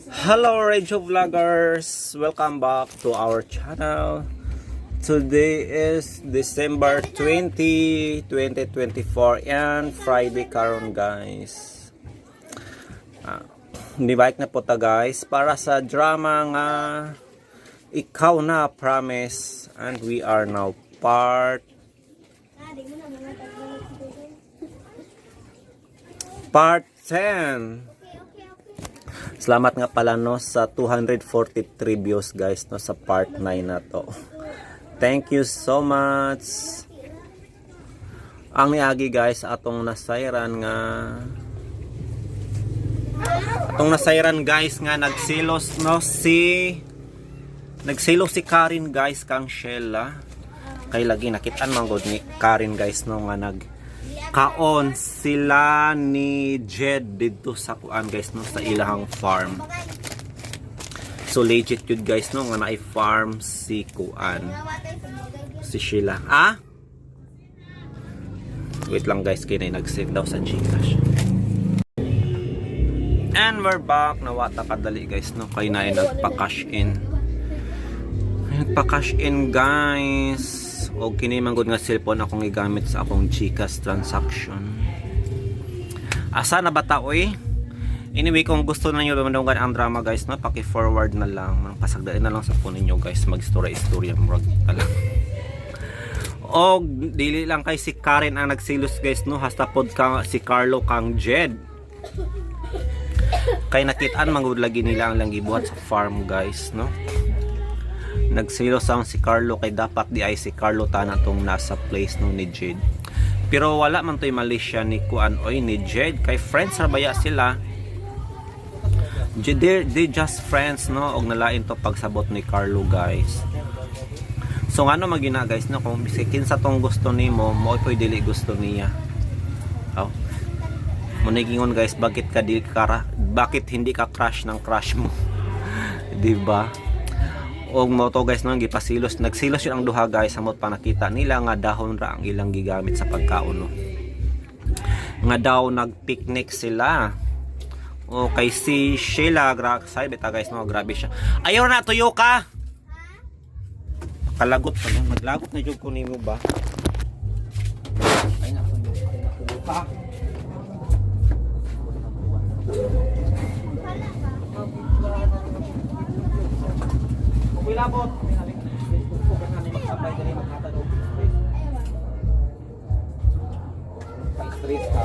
Hello Radio Vloggers! Welcome back to our channel. Today is December 20, 2024 and Friday karon guys. Nibike na po ta guys para sa drama nga Ikaw Na Promise, and we are now part 10. Salamat nga pala no sa 243 views guys no sa part 9 na to. Thank you so much. Ang niagi guys atong nasayran guys nga nagsilos si Karen guys kang Sheila. Kay lagi nakitaan man gud ni Karen guys no nga kaon sila ni Jed dito sa kuan guys no sa ilahang farm. So legit yun guys no nga naay farm si kuan si Sheila. Wait lang guys kay nag-save daw sa Gcash. And we're back. Nawata kadali guys no kay naay nagpa-cash in. Nagpa-cash in guys. O kini man gud nga cellphone akong gigamit sa akong Gcash transaction. Asa na bata oy? Anyway, kung gusto na niyo lumandungan ang drama guys no, paki-forward na lang. Pasagdain na lang sa phone niyo guys, mag-istorya murag lang. O dili lang kay si Karen ang nagsilos guys no, hasta pod ka si Carlo kang Jed. Kay nakitaan man gud lagi nila ang lang gibuhat sa farm guys no. Nagsilos ang si Carlo kay dapat di ay si Carlo tana tong nasa place no ni Jed. Pero wala man to'y Malaysia ni kuan oy ni Jed kay friends ra baya sila. They just friends no og nalain to pagsabot ni Carlo guys. So ngano magina guys no kung kinsa tong gusto nimo mo to'y dili gusto niya. Oh. Munigingon guys bakit hindi ka crush ng crush mo. Di ba? Og mo to guys no gipasilos nagsilos yun ang duha guys samot pa nakita nila nga dahon ra ang ilang gigamit sa pagkaon no. Nga daw nagpicnic sila. O kay si Sheila say beta guys no grabe siya. Ayaw na tuyo ka. Kalagot pa yan maglagot na jud ko nimo ba. Ay na tuyo ka. Wilabot, Facebook ko kasi magsabay dali maghatag og stress ka.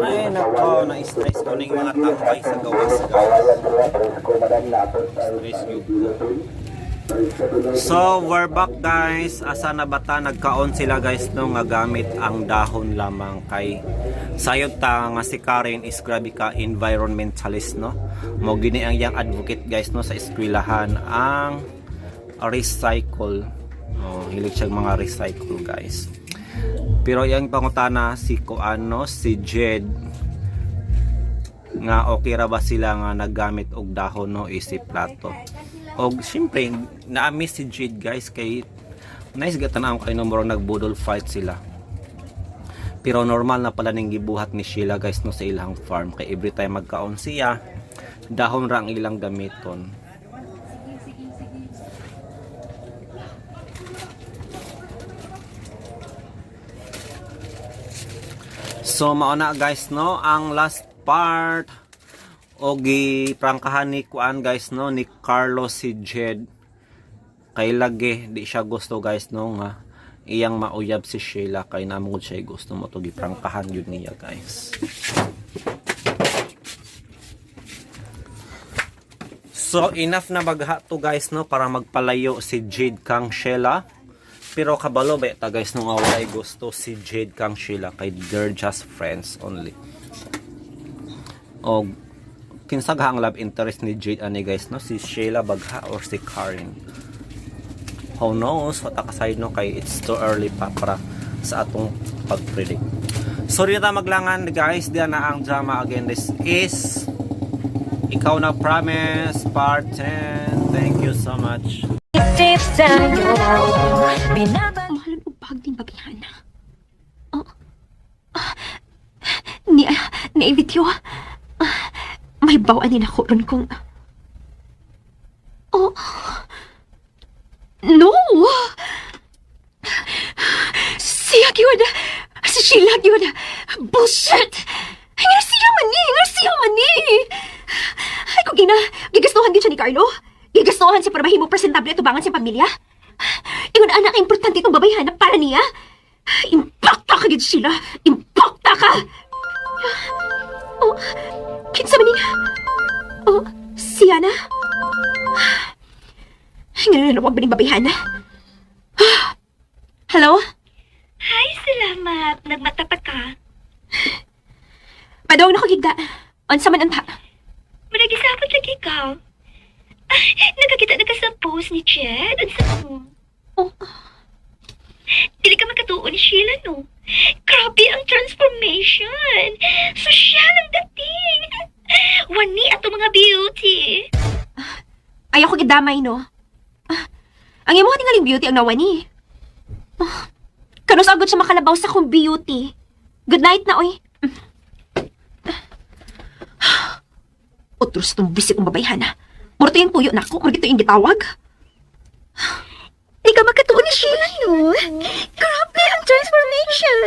Ay nako, na-stress ko ng mga tambay sa gawas guys. Stress yun. So we're back guys. Asa na bata nagkaon sila guys no nga gamit ang dahon lamang kay sayod ta nga si Karen is grabe ka environmentalist no. Mo gini ang yang advocate guys no sa eskwelahan ang recycle. Hilig siya mga recycle guys. Pero yang pangutana si Koano si Jed nga okay ra ba sila nga naggamit og dahon no isip plato. Og siyempre na-miss si Jade guys kay nice gatanaw kay no morong nagbudol fight sila. Pero normal na pala ning gibuhat ni Sheila guys no sa ilang farm kay every time magkaon siya dahon ra ang ilang gamiton. So mauna guys no ang last part o giprangkahan ni kuan guys no ni Carlos si Jed kay lagi di siya gusto guys no nga iyang mauyab si Sheila kay namugod siya gusto mo to giprangkahan yun niya guys. So enough na bagha to guys no para magpalayo si Jed kang Sheila. Pero kabalo ba ta guys no nga walay gusto si Jed kang Sheila kay they're just friends only. Og kinsag ang love interest ni Jade ani guys no si Sheila bagha or si Karen. Who knows what akaside no kay it's too early pa para sa atong pag-predict. Sorry na maglangan guys, diyan na ang drama again. This is Ikaw Na Promise Part 10. Thank you so much. Mahal mo pagding babihan. Oh. Ni video. May bawaan din ako ron kung... Oh. No! Siya yun! Si Sheila yun! Bullshit! Nga siya man ni! Ay, kung gigastuhan din siya ni Carlo. Gigastuhan siya para mahimo presentable at tubangan siyang pamilya. Ingon anak, importante itong babayhan na para niya. Impakta ka, gid Sheila! Impakta ka! Oh, kinsa man niya? Oh, siya na? Ngayon na huwag ba ning babayhan? Hello? Hi, salamat. Nagmatapa ka. Padawag na ko gigda. Unsa man anta? Managisapot lagi ikaw. Nakakita na ka sa post ni Chad. Unsa mo? Oh, Dili ka makatuon ni Sheila, no? Grabe ang transformation. Sosyal ang dating. Wani ato mga beauty. ayaw ko gidamay, no? Ang imo tingaling beauty ang nawani. Kanus agad siya makalabaw sa kong beauty. Good night na, oy. Otros tong bisik kong babayhan, ha? Murto yung puyo na ako, kung ito yung gitawag. Di ka makatuon ni Sheila, no? Grabe ang transformation.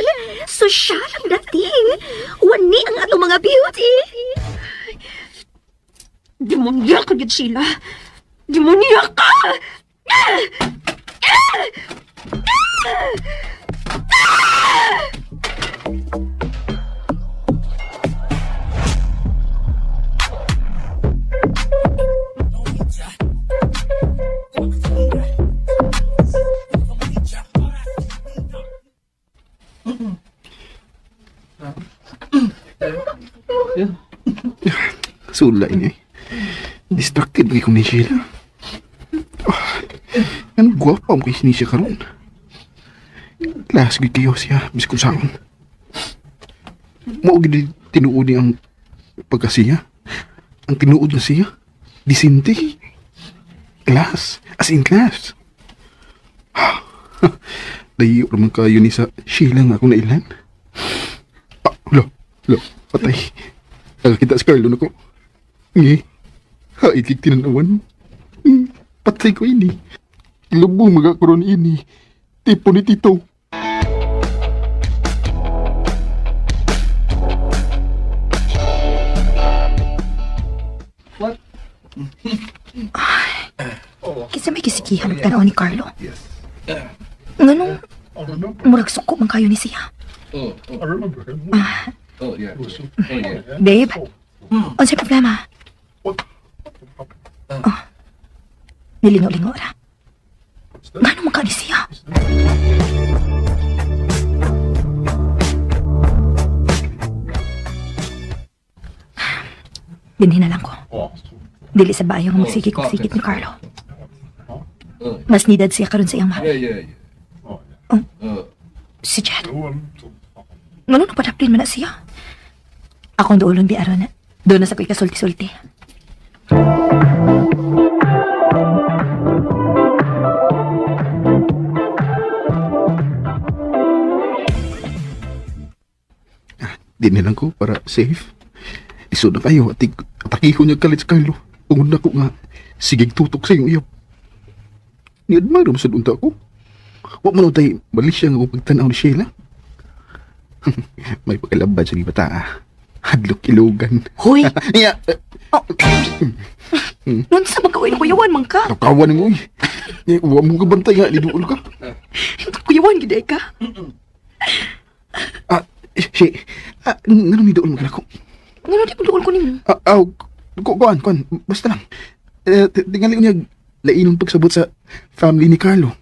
Sosyal ang dating. Wani ang ato mga beauty. Demonya ka, gid Sheila. Demonya ka! Sula ini. Distracted lagi ko ni Sheila. Ano guwapa mo kay siya karon? Klas gid kayo siya biskon saon. Mao gid tinuod ni ang pagkasiya. Ang tinuod na siya disinte. Klas, as in class. Dayo naman kayo ni sa Sheila nga akong nailan. Lo, patay. Nakakita sa Carlo na ko. Nge, haikik tinanawan. Patay ko ini. Lubong magakaroon ini. Tipo ni Tito. What? Kisa may kisikihan ang tanaw ni Carlo. Yes. Nganong murag suko man kayo ni siya. Oh, I remember him. oh yeah. Oh yeah. Babe, unsay problema? What? Nilingaw-lingaw ra. Ngano man ka ni siya? Dinhin na lang ko. Oh. Dili sa bayo nga magsikik-sikik ni Carlo. Oh Mas nidad siya karon sa iyang mahal. yeah. Si Chad. Ngano na padaplin man na siya? Akong duolon di aron na. Doon na sa ko'y kasulti-sulti. Di na lang ko para safe. Iso na kayo at atakiho niya kalit sa Carlo. Tungod na ko nga sigig tutok sa iyong iyop. Ni-admire mo sa dunta ko. Huwag mo tayo balik siya nga pagtanaw ni Sheila. May pagkalabad sa ibata. Hadlok ilugan. Hoy! Yeah. Noon sa magkawin ng kuyawan man ka. Kawan mo eh. Huwag mo kabantay nga. Liduol ka. Kuyawan giday ka. Nga nung liduol mo ka. Ngano di pagduol ko nimo? Kuan. Basta lang. Tingali ko niya lainon pagsabot sa family ni Carlo.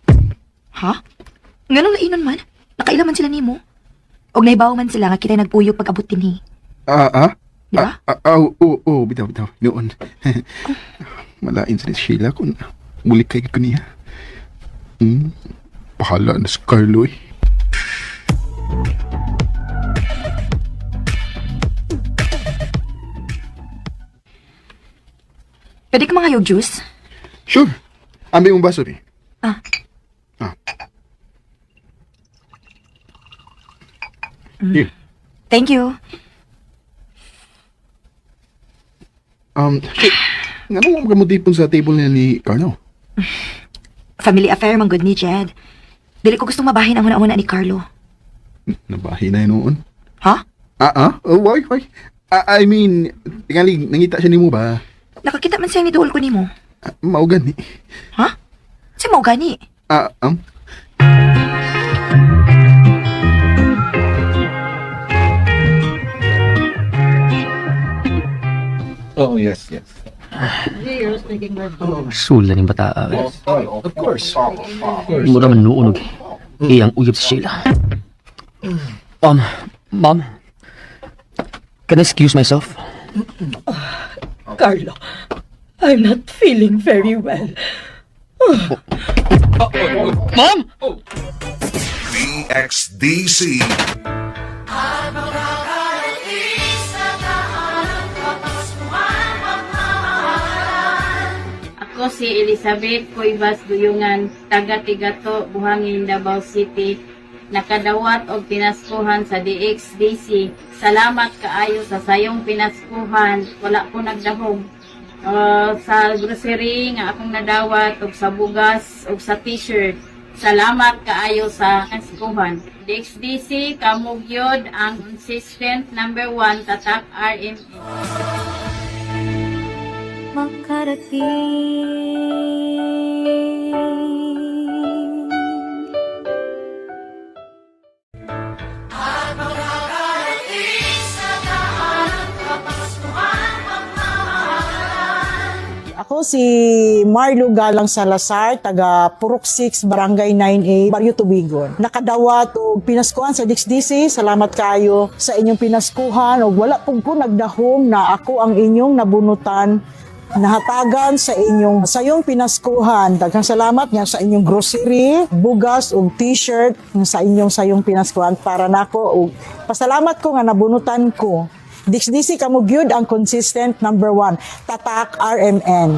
Ha? Ngano lainon man? Nakailaman sila nimo? Og naibaw man sila nga kita'y nagpuyo pag abot dinhi. Di ba? Oo, bitaw. Noon. Malain sa ni Sheila kung mulik kay ko niya. Pahala na si Carlo eh. Pwede ka mga juice? Sure. Ambil mong baso, ni. Ah. Ah. Here. Thank you. Shit. Nga mo kamutipon sa table niya ni Carlo? Family affair man good ni Jed. Dili ko gustong mabahin ang una-una ni Carlo. Nabahin na yun noon. Ha? Oh, why? I mean, tingali, nangita siya ni mo ba? Nakakita man siya ni duol ko nimo. Maugan ni. Ha? Si mo gani. Oh, yes, yes. Sula ni bata. Of course. Mura man nuunog. Iyang uyab si Sheila. Ma'am. Can I excuse myself? Carlo, I'm not feeling very well. Ma'am! DXDC. Ako si Elizabeth Cuevas Guyungan, taga Tigato, Buhangin, Davao City. Nakadawat og pinaskuhan sa DXDC. Salamat kaayo sa sayong pinaskuhan. Wala ko nagdahog. Sa grocery nga akong nadawat og sa bugas og sa t-shirt. Salamat kaayo sa pinaskuhan. DXDC kamugyod ang consistent number 1 tatak RMN. Ako si Marlo Galang Salazar, taga Purok 6, Barangay 9A, Barrio Tubigon. Nakadawat og pinaskuhan sa DXDC. Salamat kayo sa inyong pinaskuhan. Og wala pong ko nagdahom na ako ang inyong nabunutan, nahatagan sa inyong sayong pinaskuhan. Daghang salamat nga sa inyong grocery, bugas ug t-shirt sa inyong sayong pinaskuhan para nako. Og pasalamat ko nga nabunutan ko. DXDC kamugyod ang consistent number 1 tatak RMN.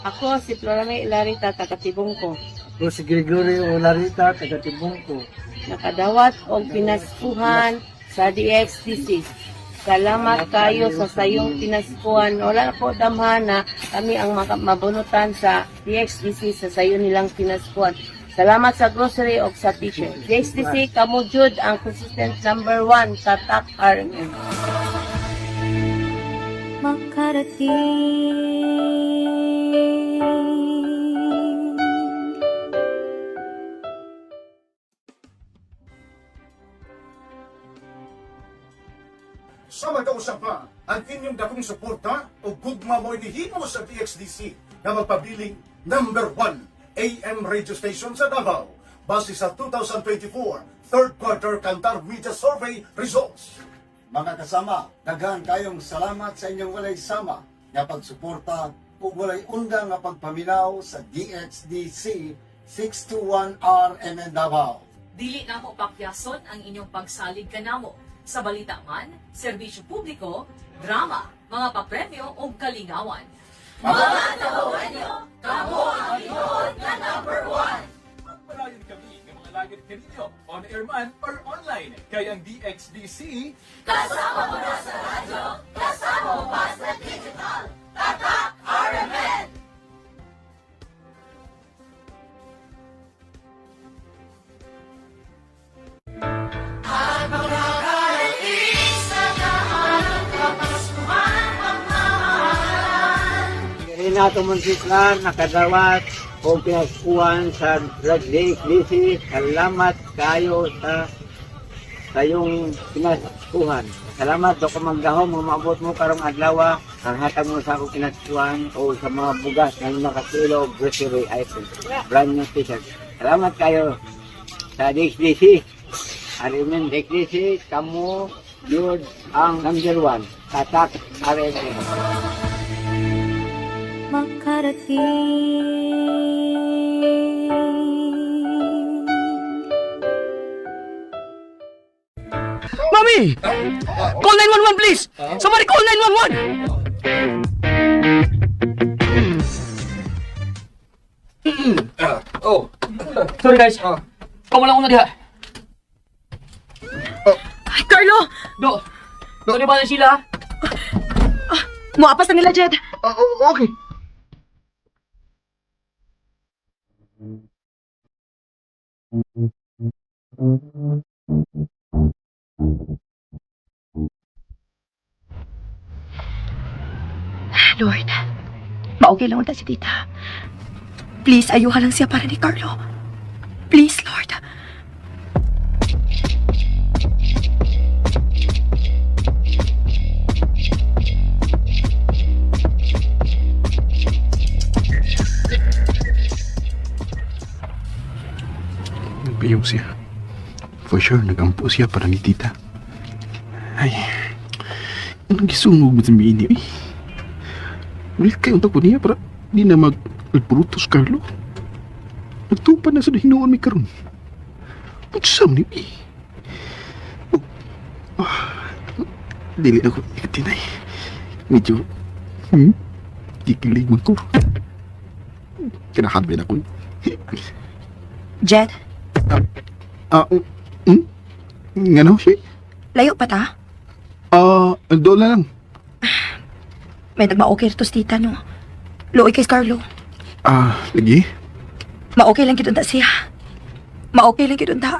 Ako si Florame Larita, taga Tibungko. Ako si Gregorio Olarita, taga Tibungko. Nakadawat og pinaskuhan sa DXDC. Salamat kayo sa sayong pinaskuhan. Wala na po damhan na kami ang mabunutan sa DXDC sa sayo nilang pinaskuhan. Salamat sa grocery o sa t-shirt. DXDC kamujud ang consistent number 1 tatak RMN. Sama kausap pa ang inyong dakong suporta o gugma mo inihimo sa DXDC na magpabiling number 1 AM radio station sa Davao base sa 2024 third quarter Kantar Media Survey results. Mga kasama, daghan kayong salamat sa inyong walay sama nga pagsuporta ug walay undang nga pagpaminaw sa DXDC 621R MN Davao. Dili na mo pakyason ang inyong pagsalig kanamo sa balita man, serbisyo publiko, drama, mga papremyo o kalingawan. Mga tawagan nyo, kamo ang inoon na number 1! Magpalayon kami ng mga lagit kaninyo, on-air man or online. Kaya ang DXDC, kasama mo na sa radyo, kasama mo pa sa digital. Tatak RMN! Renato Monsiklar, nakadawat o pinaskuhan sa DXDC. Salamat kayo sa sayong pinaskuhan. Salamat do kumagdahom, umabot mo karong adlaw, kanghatag mo sa akong pinaskuhan o sa mga bugas na nakasilo o grocery items. Brand new t-shirt. Salamat kayo sa DXDC. Arimen DXDC, kamu yun ang number 1. Tatak RMN. Mami! Call 911 please! Somebody call 911! Oh, Sorry guys. Kamu lang una diha. Ay, Carlo! Do di ba na sila? Muapas na nila, Jed. Okay. Lord, maugay lang unta si tita. Please, ayuha lang siya para ni Carlo. Please, Lord. Nagbayaw siya. For sure, nagampo siya para ni tita. Ay, anong gisungog mo sa miini, eh? Ulit kayo untak po niya para di na magpurutos, Carlo. Nagtupa na sa hinuon may karon. Magsam ni, eh. Dili na ko ikatinay. Medyo, kikilig mo ko. Kinakabi na ko. Jed, Nga no, siya? layo pa ta? Doon na lang. May nagma-okay rito si tita, no? Luoy kay Carlo. Lagi? Ma-okay lang gid unta siya. Ma-okay lang gid unta.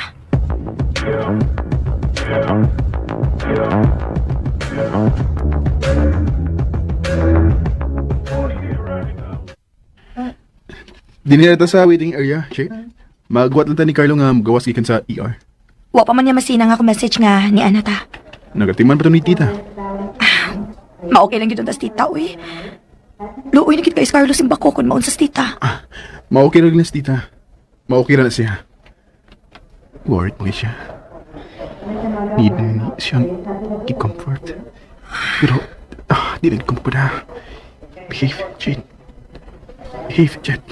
Dini na ta sa waiting area, siya. Magwat lang ta ni Carlo nga magawas gikan sa ER. Wa pa man niya masina nga ako message nga ni Anata. Nagatiman pa to ni tita. Ma-okay lang gid unta si tita, uy. Luoy na gid kay Carlo simbako kun maun sa tita. Ma-okay na rin na si tita. Ma-okay na siya. Worried mo siya. Need siyang i-comfort. Pero, di rin ko pa. Behave, Jade. Behave, Jade.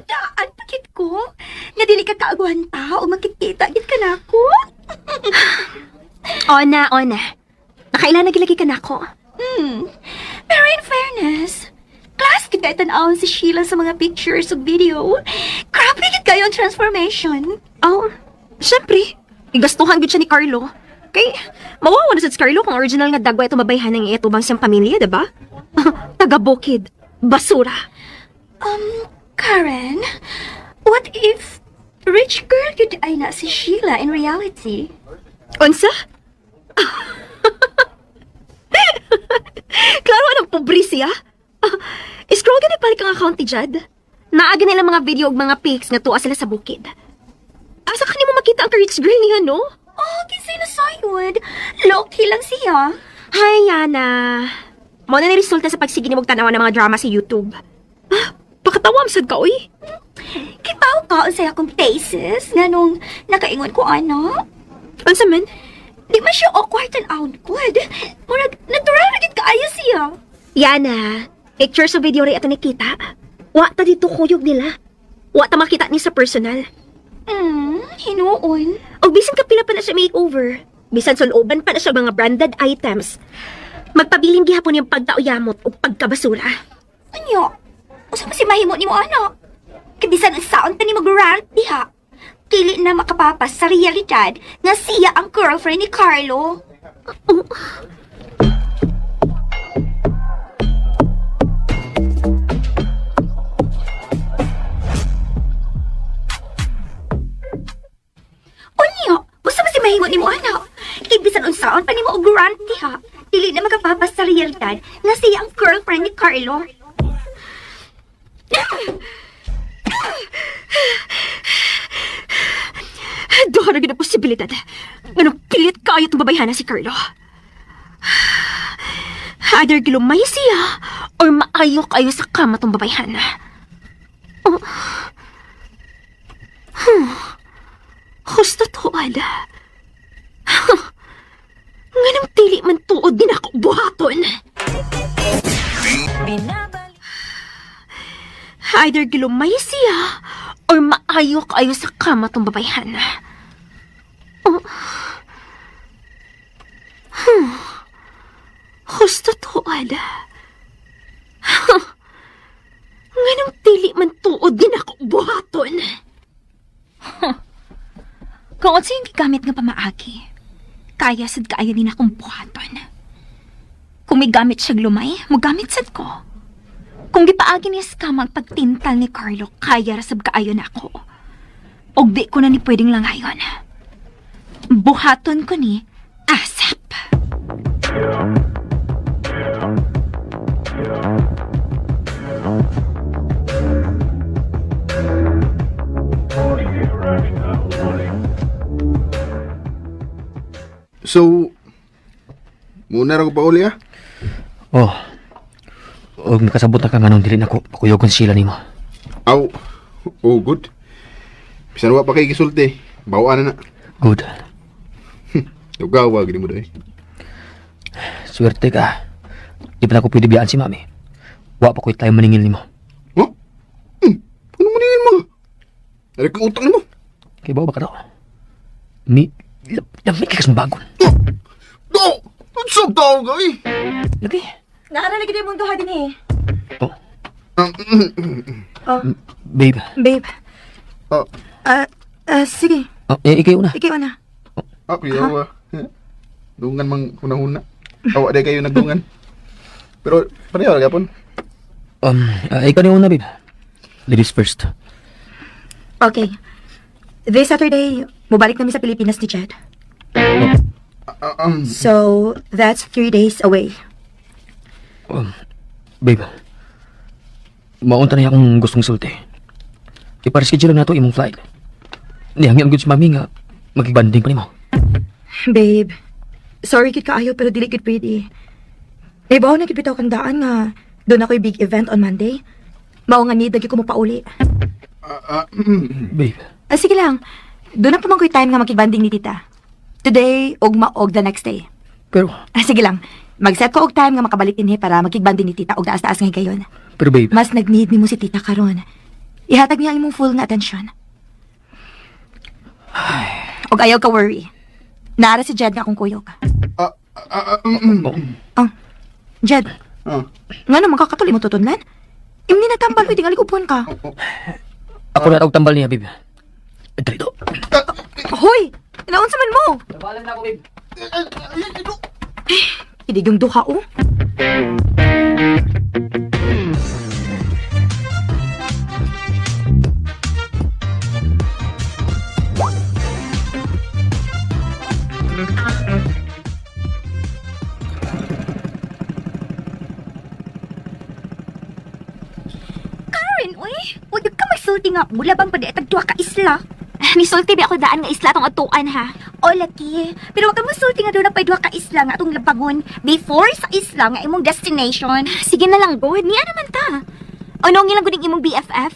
Daan pakit ko. Nga dili ka kaagwan ta o makikita gid ka nako. Ona. Nakailan na gilagi ka nako. Pero in fairness, class gid kay tan-awon si Sheila sa mga pictures ug video. Grabe gid kayo ang transformation. Oh, syempre, igastuhan gid siya ni Carlo. Kay mawawa na sa Carlo kung original nga dagwa ito mabayhan ng ito bang siyang pamilya, diba? Taga-bukid, basura. Karen, what if rich girl yun ay na si Sheila in reality? Unsa? Klaro anong pobre siya? Scroll ka na balik ang account ni Jad. Naaga nila mga video ug mga pics nga tuwa sila sa bukid. Asa ka mo makita ang rich girl niya, no? Oh, kisay na sayod. Low-key lang siya. Hay, Yana. Mo na resulta sa pagsige ni mong tanawan ng mga drama sa YouTube. Pakatawam sad ka, uy. Kipaw ka ang saya kong faces nga nung nakaingon ko, ano? Unsa man? Di man siya awkward and awkward. Murag, natural na gid kaayo siya. Yana, picture sa video rin ato nakita. Wa ta dito kuyog nila. Wa ta makita ni sa personal. Hinuon. O bisan kapila pa na siya makeover. Bisan suloban pa na siya mga branded items. Magpabiling gihapon yung pagtauyamot o pagkabasura. Ano? Usa pa si mahimo ni mo, ano? Kabisan ang saon pa ni mag-rant diha. Kili na makapapas sa realidad nga siya ang girlfriend ni Carlo. Unyo, basta ba si mahimo ni mo, ano? Kibisan unsaon pa ni mo og-rant diha. Dili na makapapas sa realidad nga siya ang girlfriend ni Carlo. Doon na posibilidad. Anong pilit kayo itong babayhana si Carlo. Either gilumay siya or maayo kayo sa kama itong babayhana. Gusto tuod. Nganong dili man tuod din ako buhaton. Either gilumay siya or maayo kayo sa kama tong babayhan. Gusto tuod. Nganong dili man tuod din ako buhaton. Kung ano yung gigamit nga pamaagi, kaya sad kaayo din akong buhaton. Kung may gamit siya lumay, magamit sad ko. Kung gipaagi niya sa kamang pagtintal ni Carlo, kaya rasab kaayo na ako. Og di ko na ni pwedeng langayon. Buhaton ko ni asap. So, muna ra ko pa uli, ha? Oh. Og nakasabot na ka nga nung dili na ko pakuyogon si Sheila nimo. Aw, oh, good. Bisan wa pa kay gisulti, bawaan na na. Good. Ugawa, gini mo dahi. Swerte ka. Di pa na ako pwede biyaan si mami. Wa pa ko'y tayo maningil nimo. Oh? Ano maningil mo? Dari kang utang mo. Kay bawa ba ka daw? Lamit ka kasang bagon. No! Ang sab tao ka eh! Lagi. Naaralig din mong duha din eh. Babe. Babe. Sige. Ikaw na. Ikaw na. Yawa. Dungan mang hunahuna. Awa day kayo nagdungan. Pero, pareho lagi apon. Ikaw na una, babe. Ladies first. Okay. This Saturday, mubalik kami sa Pilipinas ni Chad. So, that's 3 days away. Babe. Maunta na akong gustong sulti. Ipa-reschedule na ito imong flight. Nihangyan good si mami nga magkibanding pa ni mo. Babe, sorry kit kaayo pero dili kit pwede. Ibaw na kit bitaw kang daan nga doon ako'y big event on Monday. Mao nga need lagi ko mo pauli. Babe. Sige lang. Doon na pa man ko'y time nga makigbanding ni tita. Today, og maog the next day. Pero... Sige lang. Mag-set ko og time nga makabalik din para makigbanding ni tita og taas-taas nga gayon. Pero babe... Mas nag-need ni mo si tita karon. Ihatag niya imong full nga atensyon. Og ayaw ka worry. Naara si Jed nga akong kuyog. Jed. Nga naman kakatuli mo tutunlan? Imni na tambal, pwede nga likupon ka. Ako na og tambal niya, babe. Dito. Hoy! Naunsa man mo? Nabalan na ako, babe. Idig yung duha, oh. Karen, uy! Huwag ka magsulti nga. Mula bang padaitag tuwa ka isla? Misulti di ako daan nga isla atong atuan ha. O laki, pero wag ka masulti nga doon na pwede ka isla nga atong labangon before sa isla nga imong destination. Sige na lang, good. Niya naman ta. Ano ang ilang guding imong BFF?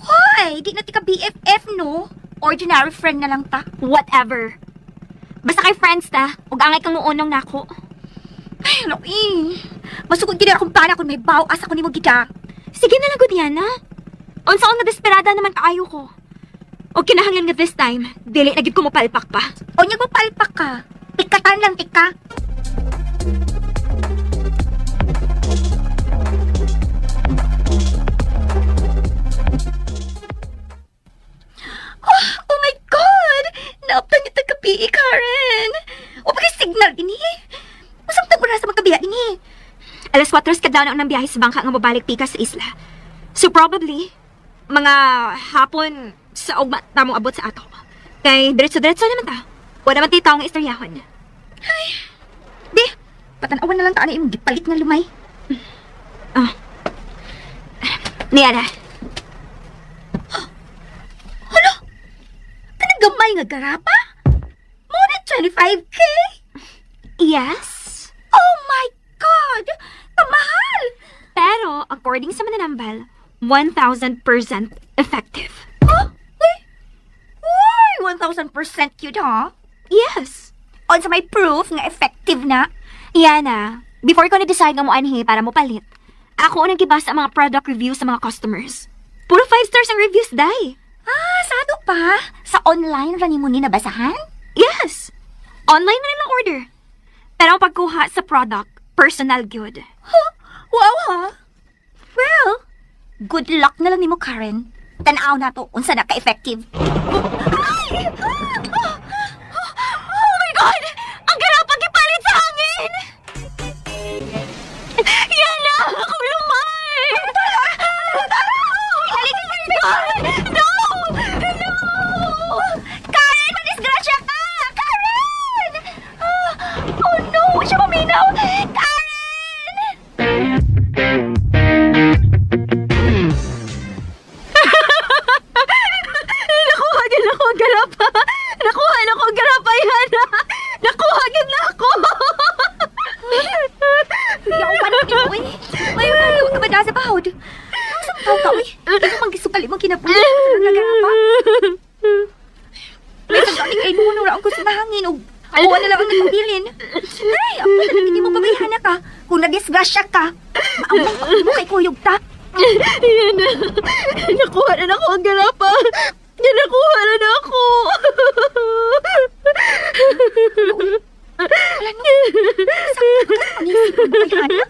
Hoy, di na ti ka BFF no? Ordinary friend na lang ta. Whatever. Basta kay friends ta, ug angay kang muunong nako. Ay, laki. Masukod gid akong pana kung may bawas ako nimo gida. Sige na lang, good yan ha. Unsaon nga desperada naman kaayo ko. O kinahanglan nga this time, dili na gid ko mopalpak pa. O nya mopalpak ka. Tikatan lang tika. Oh my God! Naaptan niyo taga-PE, Karen! O pag-signal din Masamtang oras sa magkabiya din Alas 4 ka daw na unang biyahe sa bangka nga mabalik pika sa isla. So probably, mga hapon sa ugma tamong abot sa ato. Kay diretso-diretso naman ta. Wala naman titaw nga istoryahon. Ay, di, patanawan na lang ta na yung gipalit nga lumay. Niara. Hala, kanagamay nga garapa? More than 25K? Yes. Oh my God! Kamahal! Pero, according sa mananambal, 1,000% effective. Huh? Uy, 1,000% cute, ha? Yes. On sa may proof nga effective na. Yana, before ko na-decide nga mo anhi para mo palit, ako nang gibasa ang mga product reviews sa mga customers. Puro 5 stars ang reviews, day. Sa ano pa? Sa online ra nimo ni nabasahan? Yes. Online na nilang order. Pero ang pagkuha sa product, personal good. Wow, ha? Well, good luck na lang nimo, Karen. Tanaw na to, unsa na ka-effective. Ay! Oh my God! Ang garapang ipalit sa hangin! Yana! Ako lumay! No! No! Karen, madisgrasya ka! Karen! Oh no, siya maminaw! Nakuha din ako ang garapa! Nakuha na ako ang garapa, Yana! Nakuha din na ako! Yaw pa nang ito, eh. May huwag ka ba na sa bahod? Saan tao ka, eh? Ito mang gisukali mong kinapulit. Nagagapa. May sagaling ay nuno ra ang gusto na hangin o ako na lang ang nagpabilin. Ay, ako na lang hindi mo pabayaan na ka. Kung nadisgrasya ka, maamang mo kay kuyog ta. Yana! Nakuha na ako ang garapa! Nakuha na ako! Wala no. Saan ka panisip mo bayaan na?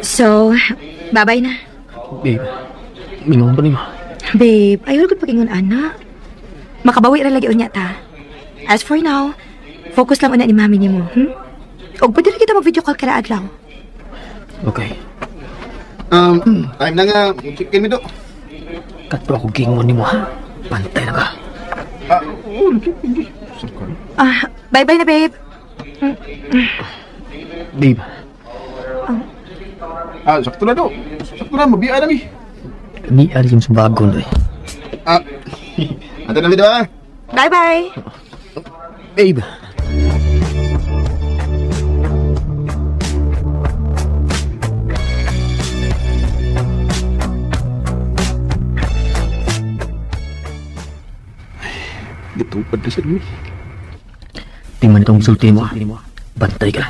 So, babay na. Babe, mingon pa ni mo. Babe, ayaw ko pagingon ana. Makabawi ra lagi unya ta. As for now, focus lang una ni mami ni mo, Og pwede rin kita mag-video call kada adlaw. Okay. Time na nga. Chicken mi do. Kato ako gingon ni mo ha. Pantay na ka. Bye-bye na, babe. Babe, Sakto na do. Sakto na, mabiya na mi. ni ari yung subagon eh. Ate na video ah. Bye-bye. Babe. Gitupad na siya mi. Tingnan itong sulti mo. Bantay ka.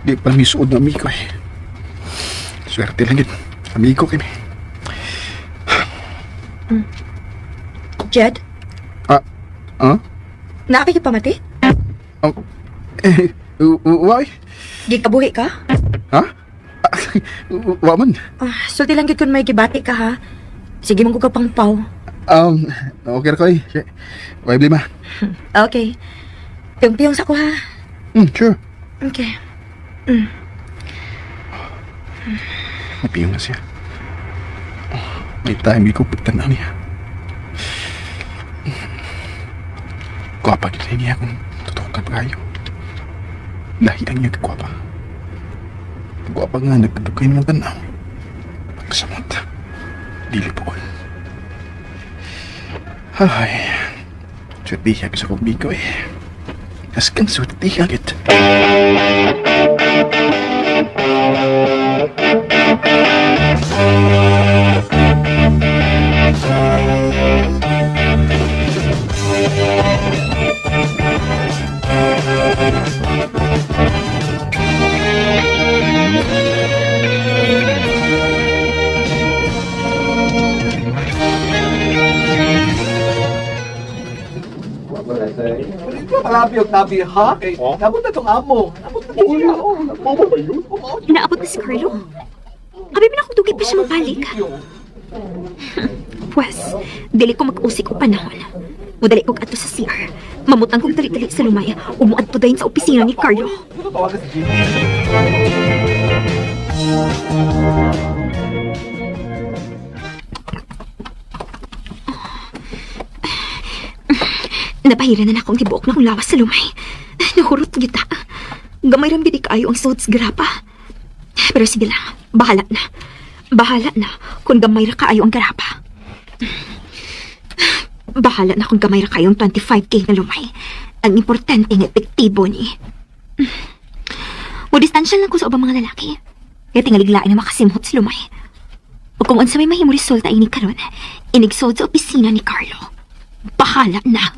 Di pa mi suod na amigo eh. Swerte lang yun. Amigo kami. Jed, nakikipamati? Why? Gikabuhi ka? Ha? Waman. Sulti lang gid kun may gibati ka ha. Sige man ko ka pang paw. Okay ko eh. Why blima? Okay. Piyong-piyong sa ko ha. Sure. Okay. Mapiyong na siya. May time ko pagtanaw niya. Gwapa kita niya kung tutukan pa kayo. Dahil ang niya kagwapa. Gwapa nga nagkadugay ng tanaw. Pagkasamot. Dili po ko. Ay. Swertiha ka sa kubigo eh. Askang swertiha agad. Malabi yung tabi, ha? Nabot na itong amo. Nabot na siya. Nabot ba yun? Naabot na si Carlo. Abi na akong dugay pa siya mabalik. Pwes, dili ko mag-usik o panahon. Mudali kong ato sa CR. Mamutang kong dali-dali sa lumaya. Umuad po dahin sa opisina ni Carlo. Tawagan si Jimmy. Napahiran na akong tibuok na akong lawas sa lumay. Nahurot kita. Gamay ram gidi kaayo ang suits grapa. Pero sige lang, bahala na. Bahala na kung gamay ra kaayo ang grapa. Bahala na kung gamay ra kaayo ang 25K na lumay. Ang importante nga epektibo ni. O distansya lang ko sa ubang mga lalaki. Kaya tingaliglain na makasimhot sa lumay. O kung unsa may mahimo resulta ini karon, inigsod sa opisina ni Carlo. Bahala na.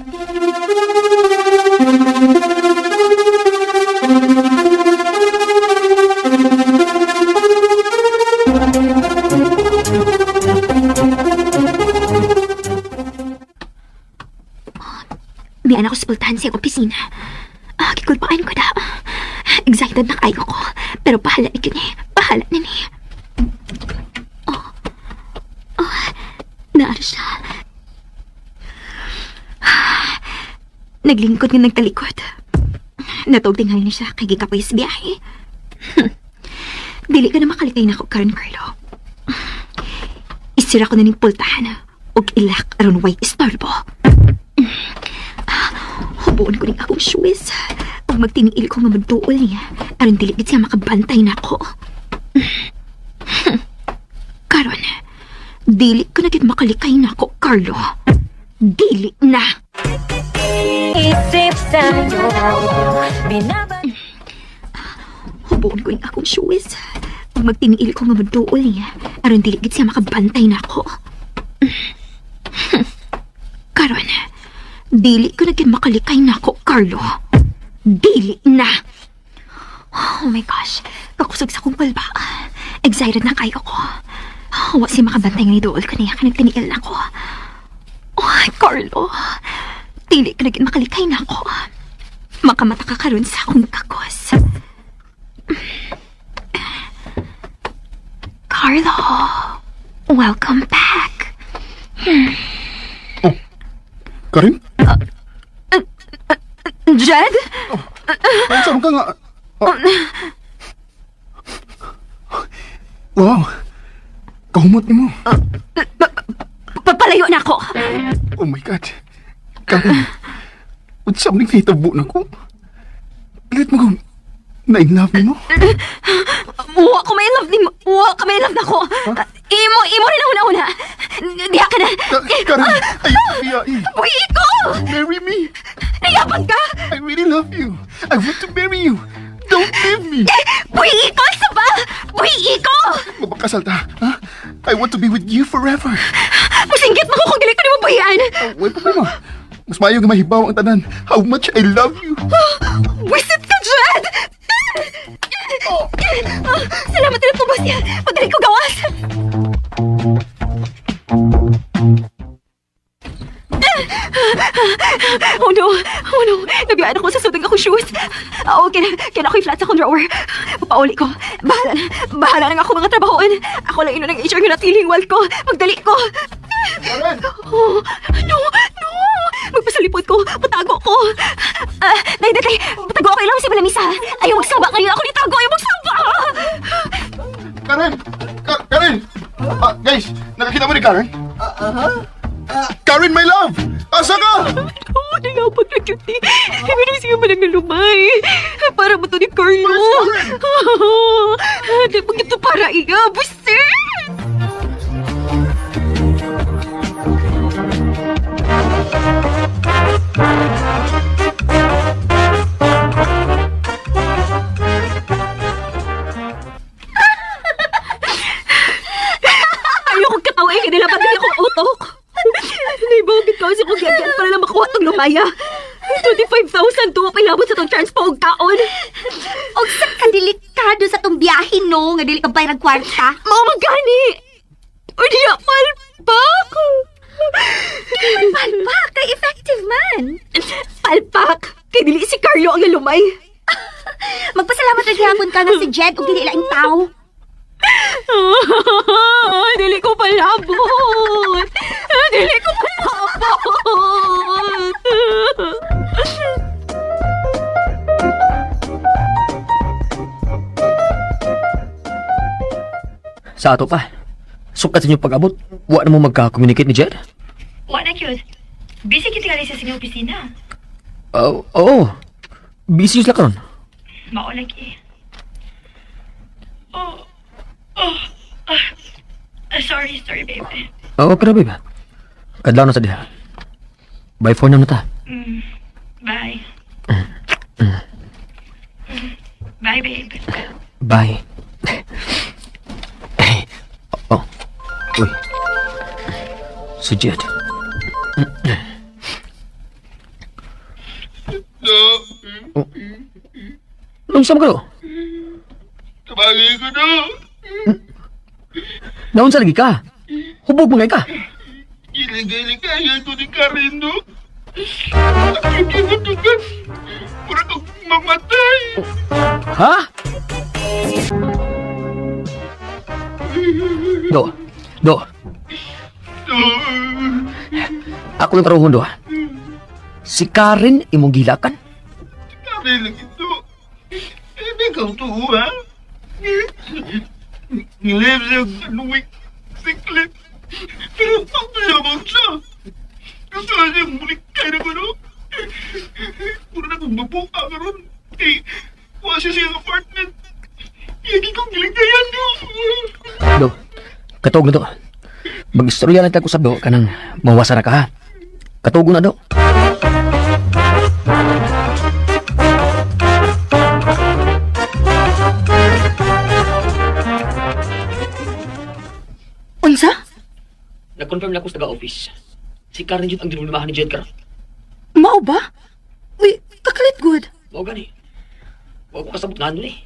Diyan ako sa pultahan sa opisina. Kikulpaan ko na. Excited na kayo ko. Pero bahala ni kini. Bahala na ni. Naara siya. Naglingkod nga nagtalikod. Natugtingan niya siya kay gikapay sa biyahe. Dili ka na makalikay na ako karon, Carlo. Isira ko na ning pultahan og ilak aron way istorbo. Hubuon ko ning akong shoes ug magtiniil ko nga magduol niya aron dili gid siya makabantay na ako. Karon, dili ko na gid makalikay na ako, Carlo. Dili na. Isip sa'yo, Hubuon ko ning akong shoes ug magtiniil ko nga magduol niya aron dili gid siya makabantay na ako. Karon, dili ko na gid makalikay na ako, Carlo. Dili na. Oh my gosh, kakusog sa kong palba. Excited na kayo ko. Wa si makabantay nga idool ko niya kanang tiniil na ko. Oh, Carlo, dili ko na gid makalikay na ako. Makamata ka karon sa akong kakos. Carlo, welcome back. Karin? Jed? Ay, saan ka nga? Wow! Kahumot ni mo. Papalayo na ako. Oh my God. Karin, saan nang hitabo na ko? Pilit mo kung na-in-love mo? Wa ko may love ni mo. Wa ka may love na ko. Imo rin na una-una. Diha ka na. Karin, ayaw biyain. Buhi ko! Marry me. Nayabang ka! I really love you. I want to marry you. Don't leave me. Buhi ko! Isa ba? Buhi ko! Mapakasal ta, ha? I want to be with you forever. Masinggit mo kung gali ka ni mo buhian. Wait, problema. Mas maayo nga mahibaw ang tanan. How much I love you. Wisit ka, Jed! Salamat na po, boss niya. Madali ko gawas. Oh no! Oh no! Nabiyaan ako sa sudang akong shoes. Kaya ako'y flat sa akong drawer. Papauli ko. Bahala na nga ako mga trabahoon. Ako lang ino ng HR nga natiling wall ko. Magdali ko. Oh, no! No! Magpasalipot ko. Patago ko. Day, patago ako ilang si Malamisa. Ayaw magsaba ngayon. Ako nitago. Ayaw magsaba! Karen! Karen! Guys, nakakita mo ni Karen? Karen, my love! Asa ka? Oo, nalapag na cutie. Ibig siya man ang nalumay. Para mo to ni Carlo. Di ba ito para iya? Buset! Ayokong katawin ka nila. Pati akong utok. Naibagit ka kasi kung gagyan para lang makuha itong lumaya. 25,000 to pilabot sa itong transpo og taon. og sa kadelikado sa tong biyahe no, nga dili ka bayad kwarta. Mao magani. O diya palpak. Palpak, kay effective man. Palpak. Kay dili si Carlo ang nalumay. Magpasalamat na gihapon ka nga si Jed og dili laing tao. Dili ko palabot. Dili ko palabot. Sa ato pa. Sukat sa inyong pag-abot, wa na mo magka-communicate ni Jed? Wa na, cute. Busy kita gali sa sinyong opisina. Oo. Busy sila karon. Mao lagi. Sorry, baby. Okay na, babe. Kadlaw na sa diha. Bye for now na ta. Bye. Bye, babe. Bye. Oh. Uy. Si Jed. Oh. Anong sama ka do? Tabagi ko na. Naon sa lagi ka? Hubog mo nga ka. Giling-giling ko ni Karen, no? Ako ginutugan. Mura kong mamatay. Ha? Do. Ako lang karoon do. Si Karen imong gilakan? Karen lang ito. Hindi ka ito, ha? Ngilim siya kanuwik siklit. Pero pagpayabang siya. Gusto na siyang bulikay na gano. Puro na kong mabuka karon. Eh, wala siya siyang apartment. Yagi kong giligtayan niyo. Do. Katog na do. Mag-istorya lang tayo ko sa do kanang mawasa na ka ha. Katog na do. Unsa? Nag-confirm na ako sa taga-office. Si Karen Jud ang dinulmahan ni Jed karon. Mao ba? Uy, takalit good. Mao gani. Wa ko kasabot nga nun eh.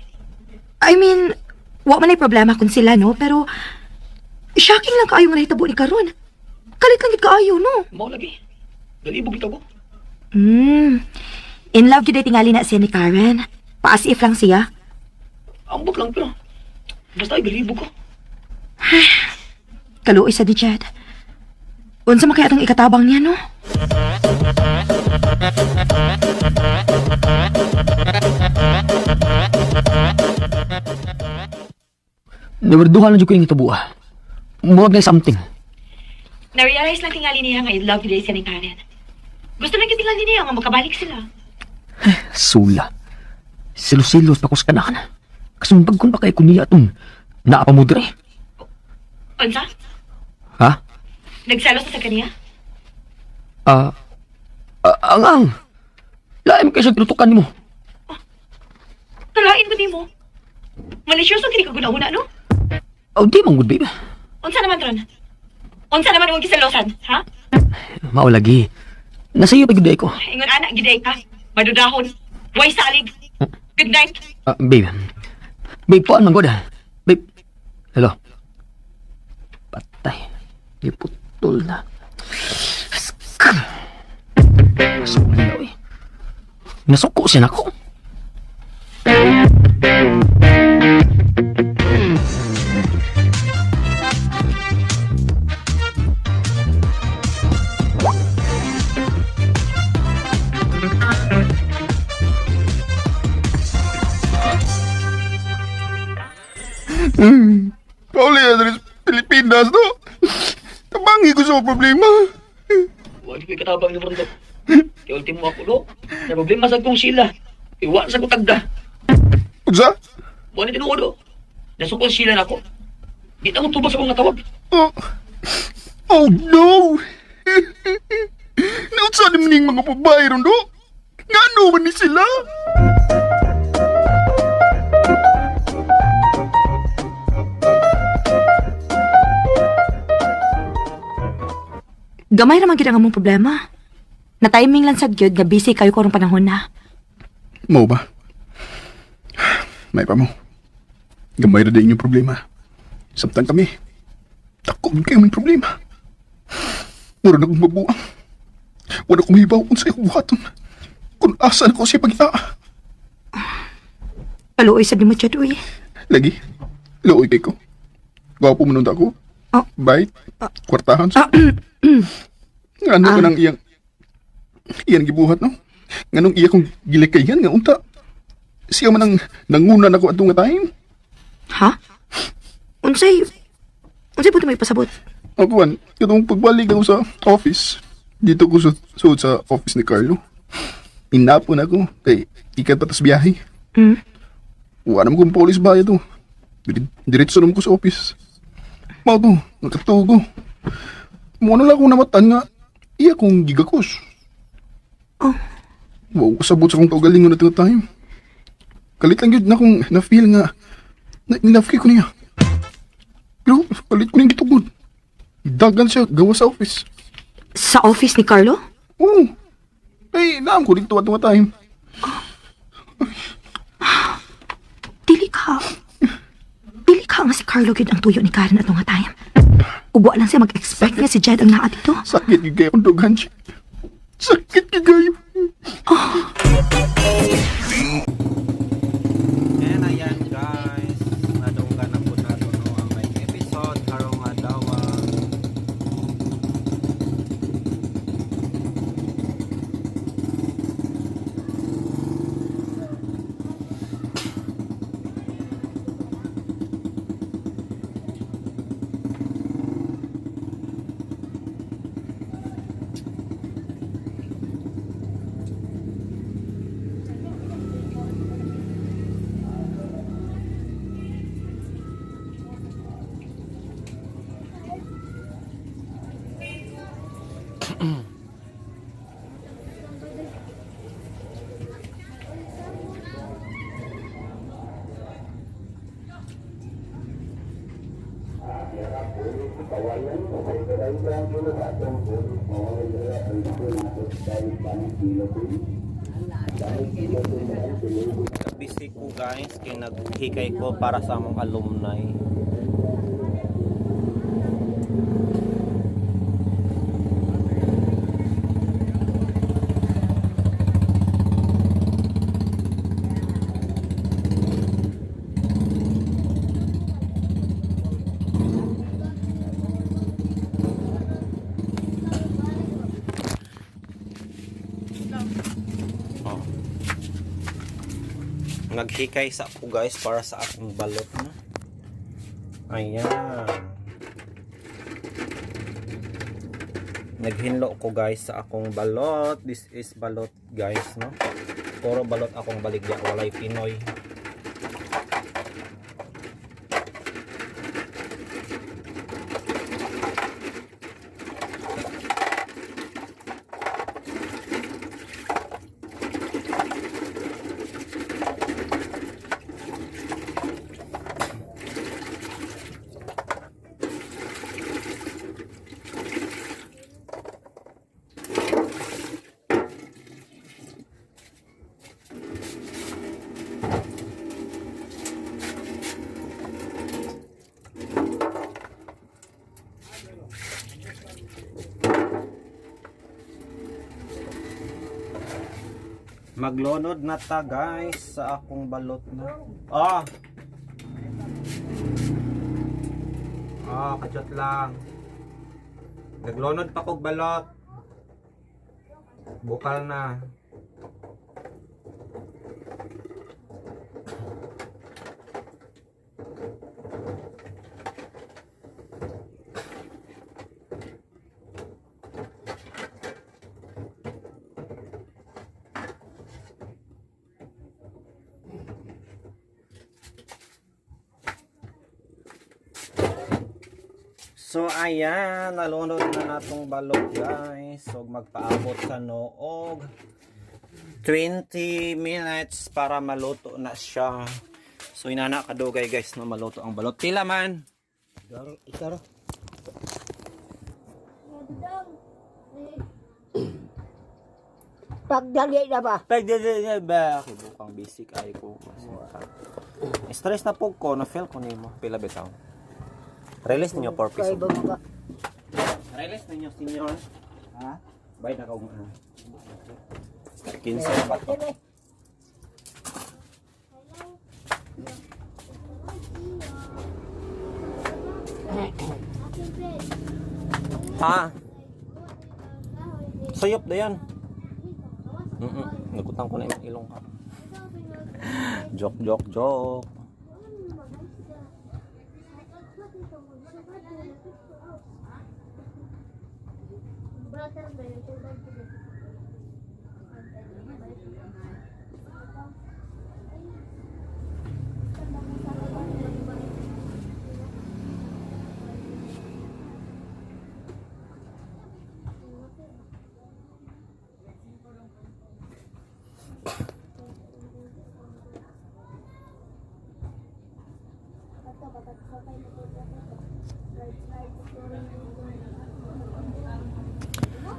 I mean, wa man ay problema kung sila, no? Pero, shocking lang kaayo nga nahitabo ni Karon. Kalit lang gid kaayo, no? Mao lagi. Galibog ito ko. In love gid ay tingali na siya ni Karen. Paas if lang siya. Ambot lang pero. Basta ay galibog ko. Kaluoy sa di Jed. Unsa man kaya atong ikatabang niya, no? Nawerduhan lang dyan ko yung itubuha. Murag na something. Na-realize lang tingali niya nga in love gid siya ni Karen. Gusto lang gid tingali niya nga magkabalik sila. Sula. Silos-silos pa ko sa kanakan. Kasumbag ko pa kay kuniya itong naapamudre. Unsa? Ha? Nagselos na sa kaniya? Ang. Laim kayo sa tinutukan mo. Talain ba di mo? Malisyoso kini ka guna-una, no? Oh, di man good, babe. Unsa naman ron? Unsa naman mong kisalosan, ha? Mao lagi. Nasa iyo pa gud ko. Ingon anak giday ka. Madudahon. Way salig. Good night. Babe. Babe, puan man god. Babe. Hello. Patay. Iputol na. Nasuko na daw eh. Nasuko siya na ko. Pauli Andres, Pilipinas, no? Tabangi ko sa problema. Wala ko katabang ni Brondo. Kaya ultimo ako, no? Na problema sa kong sila. Iwan sa kutagda. Unsa? Wala tinuod, no? Nasukol sila na ako. Di na akong tubas sa mga tawag. Oh no! Naunsa naman yung mga babae ron, no? Nga ano man ni sila? Gamay raman gid ang among problema. Na timing lang sad gyud nga busy kayo karong panahon na. Mau ba? May pa mo. Gamay na din yung problema. Samtang kami. Takot kayo may problema. Mura na kong mabuang. Wala kong mahibaw kung sa'yo buhaton. Kung asan ko siya pag-iaa. Paluoy sa di mo Jed, uy. Lagi. Luoy kay ko. Gwapo mo nung ako. Bait. Kwartahan sa. Ano ka nang iyang gibuhat, no? Nganong iya kong gilikayan nga unta. Siya man ang nangunan ako atong nga time. Ha? Unsay po may pasabot? Akuan, itong pagbalik ako sa office. Dito ko sa office ni Carlo. Inapon ako kay ikat patas biyahe. Wala naman kong police ba ito. Diretso naman ko sa office. Mao to, nakatugo. Muna lang akong namatan nga, iya kong gigakos. Wow, kasabot sa kong kaugalingon na time. Kalit lang yun na kong na-feel nga, na-in-love ko niya. Pero, kalit ko niyang gitugod. Dagan siya, gawa sa office. Sa office ni Carlo? Oo. Ay, naam ko dito at time. Dili ka nga si Carlo gyud ang tuyo ni Karen at nga time. Ubo lang siya mag-expect nga si Jed ang naa dito. Sakit yung gaya kong dugan siya. Sakit yung gaya. And ayan guys, nadunggan na po nato no ang may episode karong adlaw. Busy ko guys, kaya naghikay ko para sa among alumni. Naghikay sa ako guys para sa akong balot na. Ayan. Naghinlo ko guys sa akong balot. This is balot guys, no? Puro balot akong baligya, walay Pinoy. Maglonod na ta guys sa akong balot na. Kachot lang. Naglonod pa kog balot. Bukal na. So ayan, nalunod na natong balot guys. So magpaabot sa noog 20 minutes para maluto na siya. So inana kadugay guys na maluto ang balot. Pila man? Ikaro. Pagdali na ba? Pagdali na ba? Bukang basic ay ko. Stress na po ko, na-feel ko nimo. Pila bitaw? Release ninyo 4 piso. Release ninyo senior. Ha? Bayad na kong 15 pa to. Ha? Sayop na yan. Nagutang ko na yung ilong ka. Joke.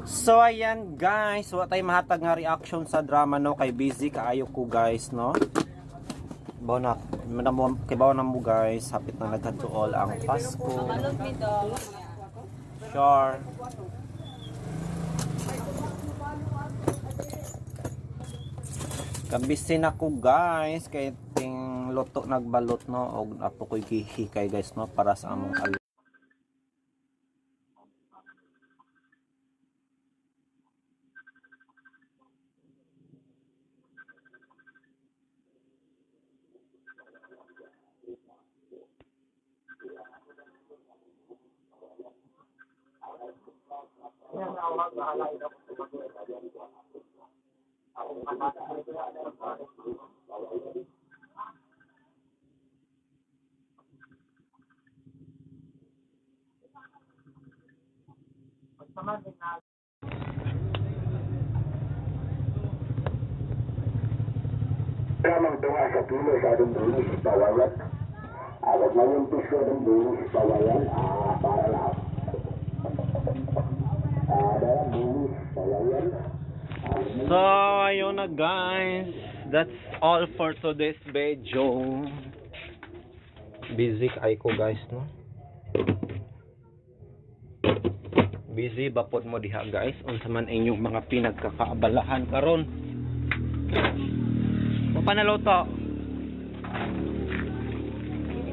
So ayan guys, wa tay mahatag nga reaction sa drama no kay busy kaayo ko guys no. Bawo na kay bawo na mo guys, hapit na nagkadto all ang Pasko. Sure. Kabisin ako guys kay ting luto nagbalot no og ato koy gihikay guys no para sa among Ramang tunga sa kilo sa adong bulis pawayan. Agad na yung piso ng bulis pawayan para lahat. Dalam bulis pawayan. So ayun na guys, that's all for today's video. Busy kay ko guys no. Busy bapod mo diha guys unsa man inyong mga pinagkakaabalahan karon. Panalo to.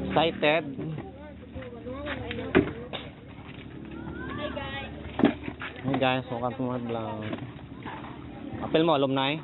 Excited? Hey guys, welcome to my vlog. Apel mo, alumni?